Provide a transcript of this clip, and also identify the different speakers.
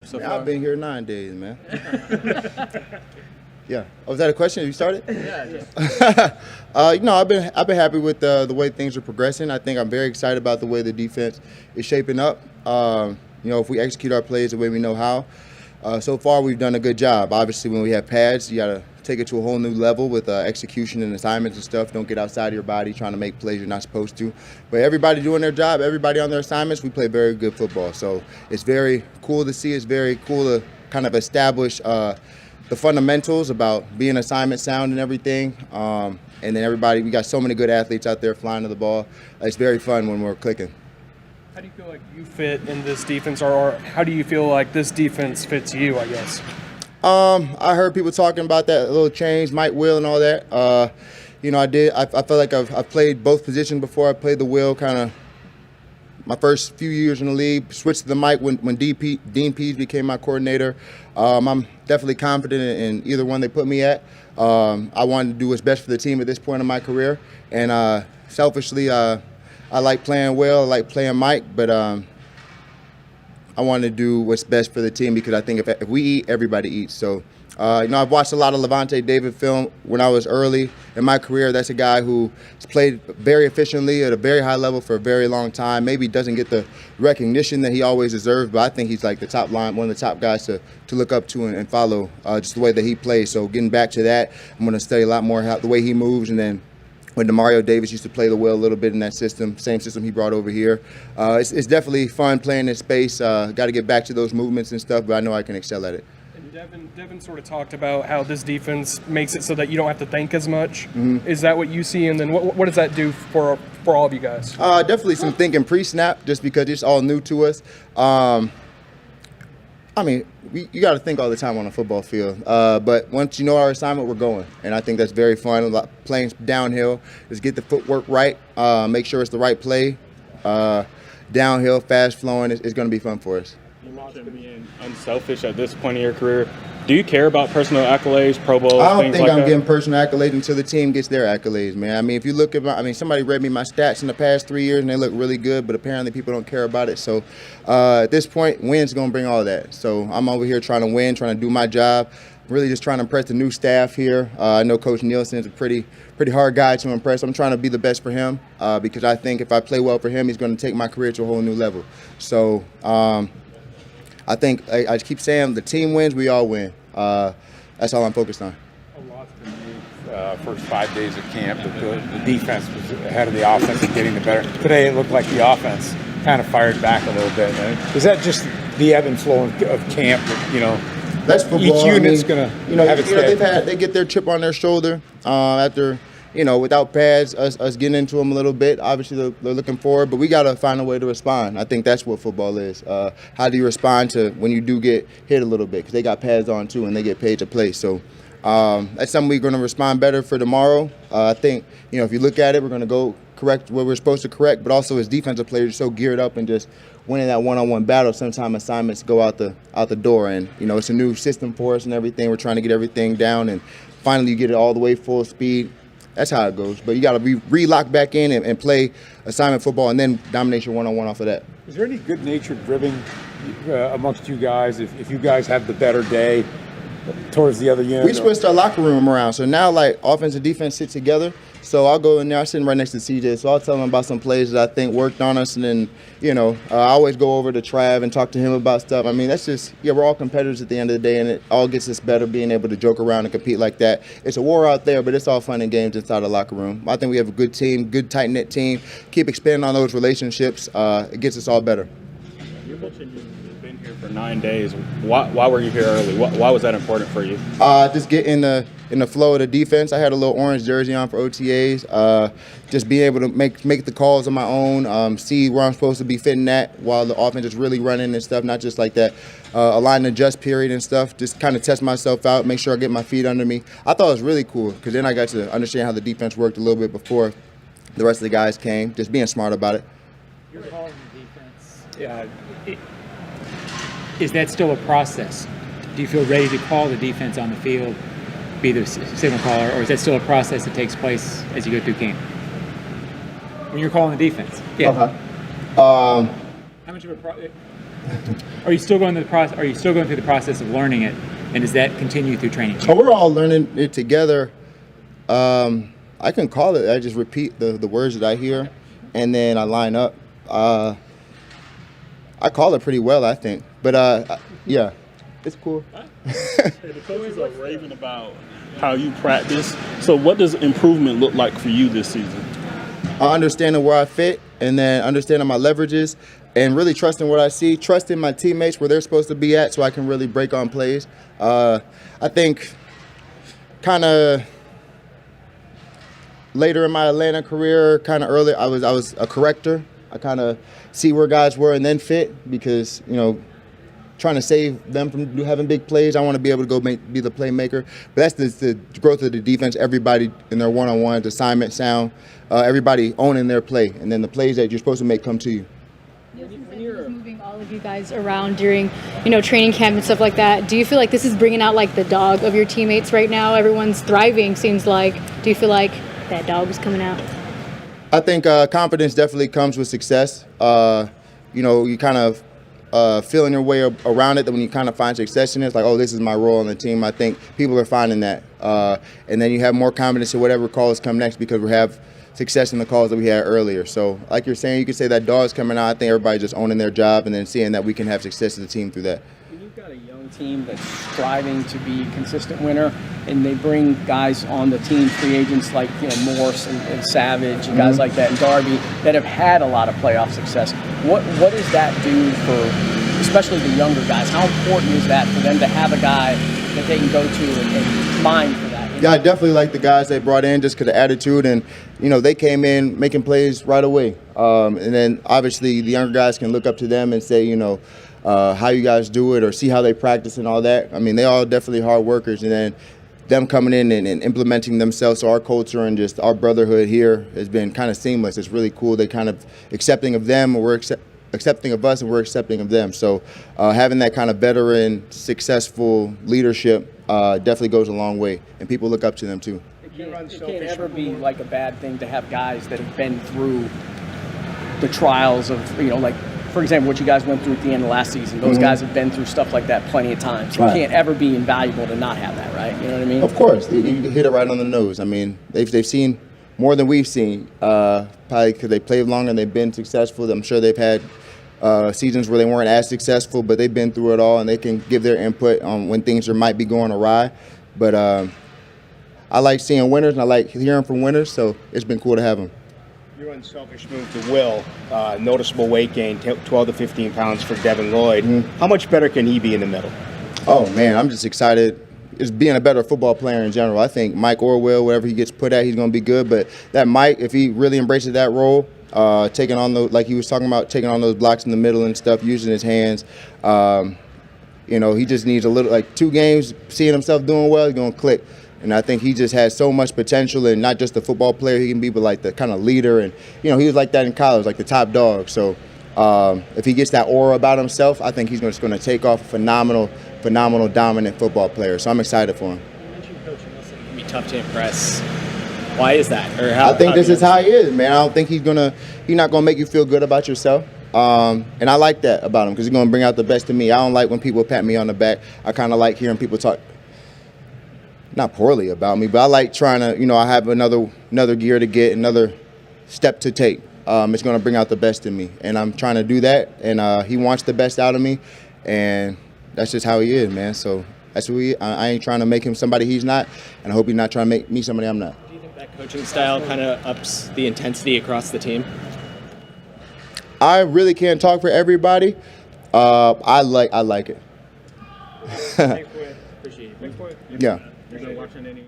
Speaker 1: So
Speaker 2: Man, I've been here 9 days, man. Yeah. Oh, was that a question? Have you started?
Speaker 1: Yeah.
Speaker 2: I've been happy with the way things are progressing. I think I'm very excited about the way the defense is shaping up. If we execute our plays the way we know how. So far, we've done a good job. Obviously, when we have pads, you got to take it to a whole new level with execution and assignments and stuff. Don't get outside of your body trying to make plays you're not supposed to. But everybody doing their job, everybody on their assignments, we play very good football. So it's very cool to see. It's very cool to kind of establish the fundamentals about being assignment sound and everything. And then we got so many good athletes out there flying to the ball. It's very fun when we're clicking.
Speaker 1: How do you feel like you fit in this defense, or how do you feel like this defense fits you, I guess?
Speaker 2: I heard people talking about that little change, Mike Will and all that. I feel like I've played both positions before. I played the Will kind of my first few years in the league, switched to the Mike when Dean Pease became my coordinator. I'm definitely confident in either one they put me at. I wanted to do what's best for the team at this point in my career. And selfishly, I like playing Will, I like playing Mike, but I want to do what's best for the team because I think if we eat, everybody eats. So, I've watched a lot of Levante David film when I was early in my career. That's a guy who's played very efficiently at a very high level for a very long time. Maybe doesn't get the recognition that he always deserves, but I think he's like one of the top guys to look up to and follow just the way that he plays. So getting back to that, I'm going to study a lot more the way he moves, and then when Demario Davis used to play the Will a little bit in that system, same system he brought over here. It's definitely fun playing in space. Got to get back to those movements and stuff, but I know I can excel at it.
Speaker 1: And Devin sort of talked about how this defense makes it so that you don't have to think as much.
Speaker 2: Mm-hmm.
Speaker 1: Is that what you see? And then what does that do for all of you guys?
Speaker 2: Definitely some thinking pre-snap, just because it's all new to us. You got to think all the time on a football field. But once you know our assignment, we're going. And I think that's very fun. Playing downhill, just get the footwork right, make sure it's the right play. Downhill, fast flowing, it's going to be fun for us.
Speaker 3: You mentioned being unselfish at this point in your career. Do you care about personal accolades, Pro Bowls,
Speaker 2: I don't
Speaker 3: things
Speaker 2: think
Speaker 3: like
Speaker 2: I'm
Speaker 3: that?
Speaker 2: getting personal accolades until the team gets their accolades, man. I mean, if you look at somebody read me my stats in the past 3 years and they look really good, but apparently people don't care about it. So at this point, win's going to bring all that. So I'm over here trying to win, trying to do my job, really just trying to impress the new staff here. I know Coach Nielsen's a pretty hard guy to impress. I'm trying to be the best for him because I think if I play well for him, he's going to take my career to a whole new level. So I think I keep saying the team wins, we all win. That's all I'm focused on.
Speaker 4: A lot's been moved first 5 days of camp. The defense was ahead of the offense and getting the better. Today it looked like the offense kind of fired back a little bit. Is that just the ebb and flow of camp?
Speaker 2: That's football.
Speaker 4: Each unit's going to have its day.
Speaker 2: They get their chip on their shoulder after, without pads, us getting into them a little bit. Obviously, they're looking forward, but we got to find a way to respond. I think that's what football is. How do you respond to when you do get hit a little bit? Because they got pads on, too, and they get paid to play. So that's something we're going to respond better for tomorrow. I think, if you look at it, we're going to go correct what we're supposed to correct, but also as defensive players, you're so geared up and just winning that one-on-one battle. Sometimes assignments go out the door, and it's a new system for us and everything. We're trying to get everything down, and finally you get it all the way full speed. That's how it goes. But you got to be re-locked back in and play assignment football, and then dominate your one-on-one off of that.
Speaker 4: Is there any good-natured ribbing amongst you guys if you guys have the better day towards the other unit?
Speaker 2: We switched our locker room around, so now offense and defense sit together. So I'll go in there. I'm sitting right next to CJ, so I'll tell him about some plays that I think worked on us, and then I always go over to Trav and talk to him about stuff. I mean, that's just we're all competitors at the end of the day, and it all gets us better being able to joke around and compete like that. It's a war out there, but it's all fun and games inside the locker room. I think we have a good team, good tight knit team. Keep expanding on those relationships. It gets us all better.
Speaker 3: You mentioned you've been here for 9 days. Why were you here early? Why was that important for you?
Speaker 2: Just get in the flow of the defense. I had a little orange jersey on for OTAs. Just being able to make the calls on my own, see where I'm supposed to be fitting at while the offense is really running and stuff, not just like that align and adjust period and stuff. Just kind of test myself out, make sure I get my feet under me. I thought it was really cool because then I got to understand how the defense worked a little bit before the rest of the guys came, just being smart about it.
Speaker 5: You're calling the defense. Is that still a process? Do you feel ready to call the defense on the field, be the signal caller, or is that still a process that takes place as you go through camp? When you're calling the defense? Yeah.
Speaker 2: Okay.
Speaker 5: How much of a Are you still going through the process? Are you still going through the process of learning it, and does that continue through training?
Speaker 2: So we're all learning it together. I can call it. I just repeat the words that I hear, and then I line up. I call it pretty well, I think. But yeah, it's cool.
Speaker 6: The coaches are raving about how you practice. So what does improvement look like for you this season?
Speaker 2: Understanding where I fit, and then understanding my leverages, and really trusting what I see, trusting my teammates where they're supposed to be at so I can really break on plays. I think kind of later in my Atlanta career, kind of early, I was a corrector. I kind of see where guys were and then fit because, you know, trying to save them from having big plays. I want to be able to go be the playmaker. But that's the growth of the defense. Everybody in their one-on-ones, assignment sound, everybody owning their play. And then the plays that you're supposed to make come to you.
Speaker 7: He's moving all of you guys around during, training camp and stuff like that. Do you feel like this is bringing out, like, the dog of your teammates right now? Everyone's thriving, seems like. Do you feel like that dog is coming out?
Speaker 2: I think confidence definitely comes with success. You kind of feeling your way around it, that when you kind of find success in it, it's like, oh, this is my role on the team. I think people are finding that. And then you have more confidence in whatever calls come next because we have success in the calls that we had earlier. So like you're saying, you could say that dog's coming out. I think everybody's just owning their job and then seeing that we can have success as a team through that.
Speaker 8: You've got a young team that's striving to be a consistent winner, and they bring guys on the team, free agents like Morse and Savage and guys like that, and Darby, that have had a lot of playoff success. What does that do for, especially the younger guys? How important is that for them to have a guy that they can go to and mine for that?
Speaker 2: Yeah, I definitely like the guys they brought in just because of attitude, and they came in making plays right away. And then obviously the younger guys can look up to them and say, how you guys do it or see how they practice and all that. I mean, they all definitely hard workers, and then them coming in and implementing themselves. So our culture and just our brotherhood here has been kind of seamless. It's really cool. They kind of accepting of them, and we're accepting of us, and we're accepting of them. So having that kind of veteran, successful leadership definitely goes a long way, and people look up to them too.
Speaker 8: It can't ever be like a bad thing to have guys that have been through the trials of, for example, what you guys went through at the end of last season. Those guys have been through stuff like that plenty of times. It can't ever be invaluable to not have that, right? You know what I mean?
Speaker 2: Of course. You hit it right on the nose. I mean, they've seen more than we've seen, probably because they played longer and they've been successful. I'm sure they've had seasons where they weren't as successful, but they've been through it all, and they can give their input on when things might be going awry. But I like seeing winners, and I like hearing from winners, so it's been cool to have them.
Speaker 9: Your unselfish move to Will, noticeable weight gain, 12 to 15 pounds for Devin Lloyd. How much better can he be in the middle?
Speaker 2: Oh, man, I'm just excited. It's being a better football player in general. I think Mike or Will, wherever he gets put at, he's going to be good. But that Mike, if he really embraces that role, taking on like he was talking about, taking on those blocks in the middle and stuff, using his hands, he just needs a little, like 2 games, seeing himself doing well, he's going to click. And I think he just has so much potential, and not just the football player he can be, but like the kind of leader. And, he was like that in college, like the top dog. So if he gets that aura about himself, I think he's just going to take off a phenomenal, dominant football player. So I'm excited for him.
Speaker 10: You mentioned Coach Wilson can be tough to impress. Why is that? Or
Speaker 2: I think this is how he is, man. I don't think he's not gonna make you feel good about yourself. And I like that about him because he's gonna bring out the best in me. I don't like when people pat me on the back. I kind of like hearing people talk, not poorly about me, but I like trying to, I have another gear to get, another step to take. It's gonna bring out the best in me, and I'm trying to do that. And he wants the best out of me, and that's just how he is, man. So that's who he is. I ain't trying to make him somebody he's not, and I hope he's not trying to make me somebody I'm not.
Speaker 10: That coaching style kind of ups the intensity across the team?
Speaker 2: I really can't talk for everybody. I like it.
Speaker 1: Thanks, Foye. Appreciate it. Thanks, Foye.
Speaker 2: Yeah.
Speaker 6: You're watching any